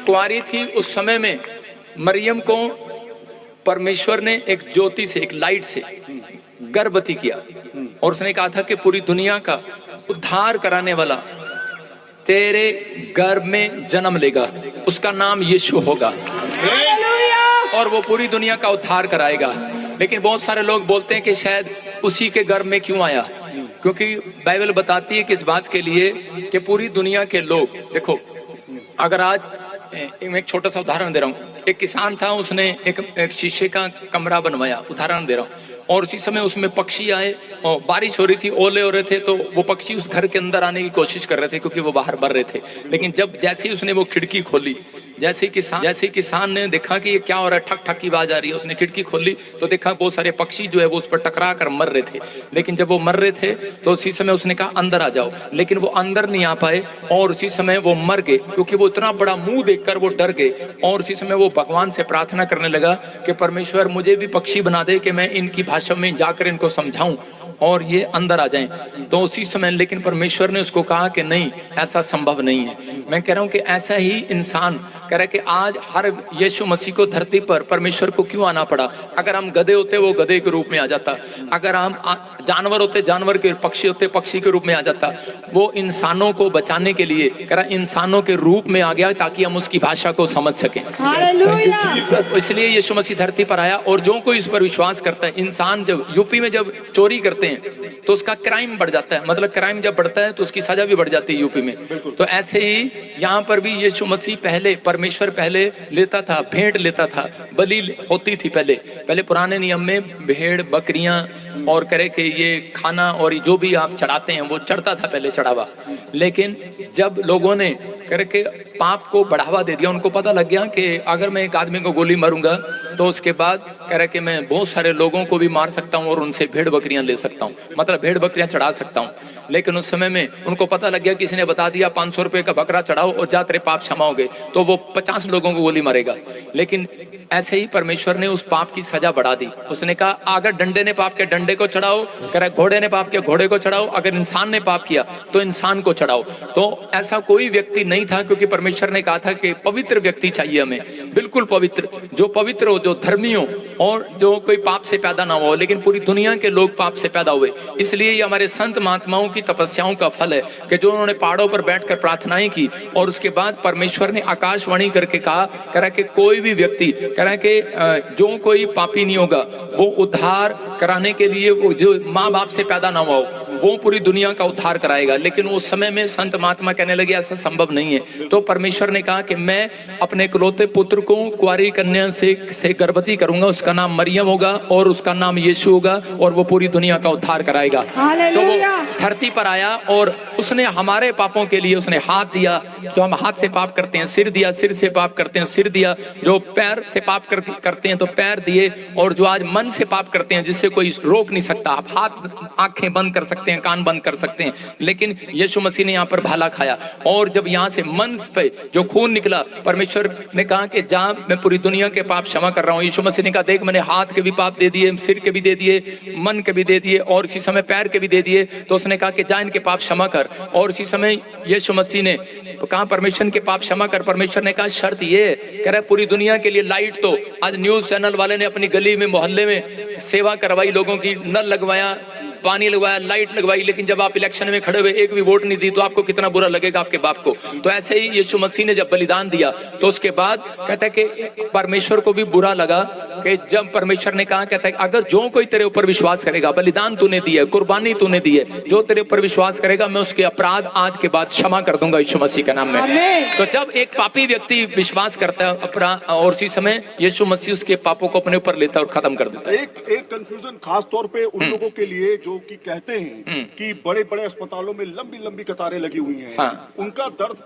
कुंवारी थी उस समय में मरियम को परमेश्वर ने एक ज्योति से, एक लाइट से गर्भवती किया और उसने कहा था कि पूरी दुनिया का उद्धार कराने वाला तेरे गर्भ में जन्म लेगा, उसका नाम यीशु होगा और वो पूरी दुनिया का उद्धार कराएगा। लेकिन बहुत सारे लोग बोलते हैं कि शायद उसी के गर्भ में क्यों आया, क्योंकि बाइबल बताती है कि इस बात के लिए कि पूरी दुनिया के लोग, देखो अगर आज मैं एक छोटा सा उदाहरण दे रहा हूँ, एक किसान था, उसने एक शीशे का कमरा बनवाया, उदाहरण दे रहा हूँ, और उसी समय उसमें पक्षी आए और बारिश हो रही थी, ओले हो रहे थे, तो वो पक्षी उस घर के अंदर आने की कोशिश कर रहे थे क्योंकि वो बाहर बढ़ रहे थे। लेकिन जैसे ही उसने वो खिड़की खोली, जैसे ही किसान ने देखा कि ये क्या हो रहा है, ठक ठक की आवाज आ रही है, उसने खिड़की खोली तो देखा बहुत सारे पक्षी जो है वो उस पर टकरा कर मर रहे थे। लेकिन जब वो मर रहे थे तो उसी समय उसने कहा अंदर आ जाओ, लेकिन वो अंदर नहीं आ पाए और उसी समय वो मर गए क्योंकि वो इतना बड़ा मुंह देखकर वो डर गए। और उसी समय वो भगवान से प्रार्थना करने लगा कि परमेश्वर मुझे भी पक्षी बना दे कि मैं इनकी भाषा में जाकर इनको समझाऊं और ये अंदर आ जाएं। तो उसी समय लेकिन परमेश्वर ने उसको कहा कि नहीं, ऐसा संभव नहीं है। मैं कह रहा हूं कि ऐसा ही इंसान कह रहा है कि आज हर यीशु मसीह को धरती पर परमेश्वर को क्यों आना पड़ा। अगर हम गधे होते वो गधे के रूप में आ जाता, अगर हम जानवर होते जानवर के, पक्षी होते पक्षी के रूप में आ जाता। वो इंसानों को बचाने के लिए कह रहा इंसानों के रूप में आ गया ताकि हम उसकी भाषा को समझ सकें। इसलिए यीशु मसीह धरती पर आया और जो कोई इस पर विश्वास करता है, इंसान जब यूपी में जब चोरी करते हैं तो उसका क्राइम बढ़ जाता है, मतलब क्राइम जब बढ़ता है तो उसकी सजा भी बढ़ जाती है यूपी में। तो ऐसे ही यहाँ पर भी यीशु मसीह पहले, परमेश्वर पहले लेता था, भेंट लेता था, बलि होती थी पहले पुराने नियम में भेड़ बकरियां और करे कि ये खाना और जो भी आप चढ़ाते हैं वो चढ़ता था पहले चढ़ावा। लेकिन जब लोगों ने करके पाप को बढ़ावा दे दिया, उनको पता लग गया कि अगर मैं एक आदमी को गोली मारूंगा तो उसके बाद कह रहे कि मैं बहुत सारे लोगों को भी मार सकता हूँ और उनसे भेड़ बकरियां ले सकता हूँ, मतलब भेड़ बकरियां चढ़ा सकता हूँ। लेकिन उस समय में उनको पता लग गया, किसी ने बता दिया 500 रुपए का बकरा चढ़ाओ और जा तेरे पाप क्षमा हो गए, तो वो 50 लोगों को गोली मारेगा। लेकिन ऐसे ही परमेश्वर ने उस पाप की सजा बढ़ा दी। उसने कहा अगर डंडे ने पाप किया डंडे को चढ़ाओ, कह रहा घोड़े ने पाप किया घोड़े को चढ़ाओ, अगर इंसान ने पाप किया तो इंसान को चढ़ाओ। तो ऐसा कोई व्यक्ति नहीं था, क्योंकि परमेश्वर ने कहा था कि पवित्र व्यक्ति चाहिए हमें, बिल्कुल पवित्र, जो पवित्र हो, जो धर्मी हो और जो कोई पाप से पैदा ना हो। लेकिन पूरी दुनिया के लोग पाप से पैदा हुए। इसलिए ये हमारे संत महात्माओं की तपस्याओं का फल है कि जो उन्होंने पहाड़ों पर बैठकर प्रार्थनाएं की और उसके बाद परमेश्वर ने आकाशवाणी करके कहा, कह रहा कि कोई भी व्यक्ति, कह रहा कि जो कोई पापी नहीं होगा वो उद्धार कराने के लिए, वो जो माँ बाप से पैदा ना हुआ हो वो पूरी दुनिया का उद्धार कराएगा। लेकिन उस समय में संत महात्मा कहने लगे ऐसा संभव नहीं है। तो परमेश्वर ने कहा कि मैं अपने इकलौते पुत्र को कुंवारी कन्या से गर्भवती करूंगा, उसका नाम मरियम होगा और उसका नाम यीशु होगा और वो पूरी दुनिया का उद्धार कराएगा। तो वो धरती पर आया और उसने हमारे पापों के लिए उसने हाथ दिया, जो हम हाथ से पाप करते हैं, सिर दिया, सिर से पाप करते हैं सिर दिया, जो पैर से पाप करते हैं तो पैर दिए, और जो आज मन से पाप करते हैं जिससे कोई रोक नहीं सकता। आप हाथ आंखें बंद कर सकते हैं, कान बंद कर सकते हैं, लेकिन यीशु मसीह ने यहाँ पर भाला खाया। और जब यहाँ से मन पे जो खून निकला, परमेश्वर ने कहा कि जा मैं पूरी दुनिया के पाप क्षमा कर रहा हूँ। यीशु मसीह ने कहा देख मैंने हाथ के भी पाप दे दिए, सिर के भी दे दिए, मन के भी दे दिए और इसी समय पैर के भी दे दिए। तो उसने कहा कि जा इनके पाप क्षमा कर। और इसी समय यीशु मसीह ने कहा परमेश्वर के पाप क्षमा कर। परमेश्वर ने कहा शर्त ये, कह रहा पूरी दुनिया के लिए लाइट, तो आज न्यूज चैनल वाले ने अपनी गली में मोहल्ले में सेवा करवाई, लोगों की नल लगवाया, पानी लगवाया, लाइट लगवाई, लेकिन जब आप इलेक्शन में खड़े हुए एक भी वोट नहीं दी तो आपको कितना बुरा लगेगा आपके बाप को। तो ऐसे ही यीशु मसीह ने जब बलिदान दिया तो उसके बाद कहता है कि परमेश्वर को भी बुरा लगा कि जब परमेश्वर ने कहा, कहता है अगर जो कोई तेरे ऊपर विश्वास करेगा, बलिदान तूने दी है, कुर्बानी तूने दी है, जो तेरे ऊपर विश्वास करेगा मैं उसके अपराध आज के बाद क्षमा कर दूंगा यीशु मसीह के नाम में। तो जब एक पापी व्यक्ति विश्वास करता है अपराध, और उसी समय यीशु मसीह उसके पापों को अपने ऊपर लेता है और खत्म कर देता है। एक कंफ्यूजन खास तौर पे उन लोगों के लिए जो कि कहते हैं कि बड़े बड़े अस्पतालों में लंबी लंबी कतारें लगी हुई हैं, उनका दर्द